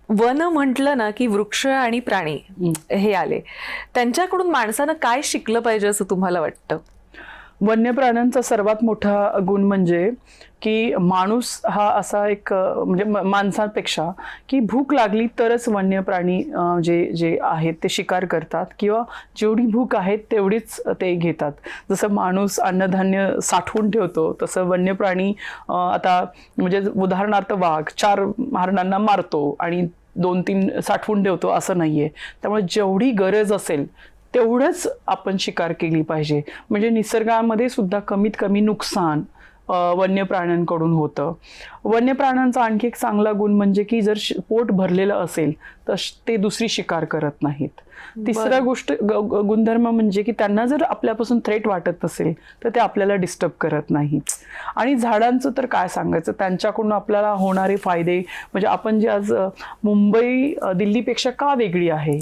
One म्हटलं ना की वृक्ष आणि प्राणी हे आले, त्यांच्याकडून माणसानं काय शिकलं पाहिजे असं तुम्हाला वाटतं? वन्य प्राण्यांचा सर्वात मोठा गुण म्हणजे की माणूस हा असा एक म्हणजे माणसांपेक्षा की भूक लागली तरच वन्य प्राणी जे जे आहेत ते शिकार करतात किंवा जेवढी भूक आहे तेवढीच ते घेतात. जसं माणूस अन्नधान्य साठवून ठेवतो तसं वन्य प्राणी आता म्हणजे उदाहरणार्थ वाघ 4 हरणांना मारतो आणि 2-3 साठवून ठेवतो असं नाहीये. त्यामुळे जेवढी गरज असेल तेवढंच आपण शिकार केली पाहिजे. म्हणजे निसर्गामध्ये सुद्धा कमीत कमी नुकसान वन्य प्राण्यांकडून होतं. वन्य प्राण्यांचा आणखी एक चांगला गुण म्हणजे की जर पोट भरलेलं असेल तर ते दुसरी शिकार करत नाहीत. तिसरा गोष्ट गुणधर्म म्हणजे की त्यांना जर आपल्यापासून थ्रेट वाटत असेल तर ते आपल्याला डिस्टर्ब करत नाहीत. आणि झाडांचं तर काय सांगायचं, त्यांच्याकडून आपल्याला होणारे फायदे म्हणजे आपण जे आज मुंबई दिल्लीपेक्षा का वेगळी आहे,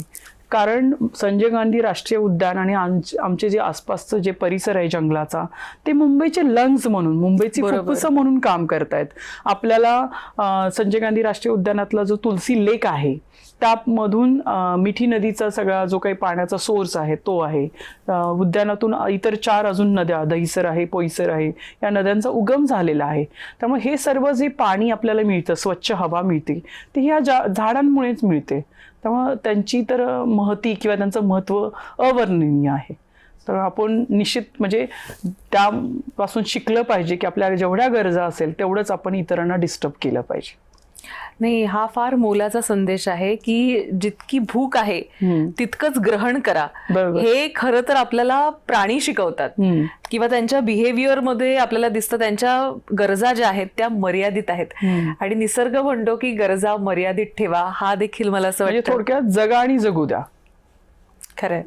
कारण संजय गांधी राष्ट्रीय उद्यान आणि आमचे जे आसपासचं जे परिसर आहे जंगलाचा ते मुंबईचे लंग्स म्हणून, मुंबईची फुफ्फुसं म्हणून काम करतायत. आपल्याला संजय गांधी राष्ट्रीय उद्यानातला जो तुलसी लेक आहे त्यामधून मिठी नदीचा सगळा जो काही पाण्याचा सोर्स आहे तो आहे. उद्यानातून इतर 4 अजून नद्या, दहिसर आहे, पोईसर आहे, या नद्यांचा उगम झालेला आहे. त्यामुळे हे सर्व जे पाणी आपल्याला मिळतं, स्वच्छ हवा मिळते, ती ह्या झाडांमुळेच मिळते. त्यामुळे त्यांची तर महती किंवा त्यांचं महत्त्व अवर्णनीय आहे. तर आपण निश्चित म्हणजे त्यापासून शिकलं पाहिजे की आपल्या जेवढ्या गरजा असेल तेवढंच आपण इतरांना डिस्टर्ब केलं पाहिजे. नाही, हा फार मोलाचा संदेश आहे की जितकी भूक आहे तितकंच ग्रहण करा. हे खरं तर आपल्याला प्राणी शिकवतात किंवा त्यांच्या बिहेवियर मध्ये आपल्याला दिसतं त्यांच्या गरजा ज्या आहेत त्या मर्यादित आहेत. आणि निसर्ग म्हणतो की गरजा मर्यादित ठेवा. हा देखील मला असं वाटतं थोडक्यात जगा आणि जगू द्या. खरंय.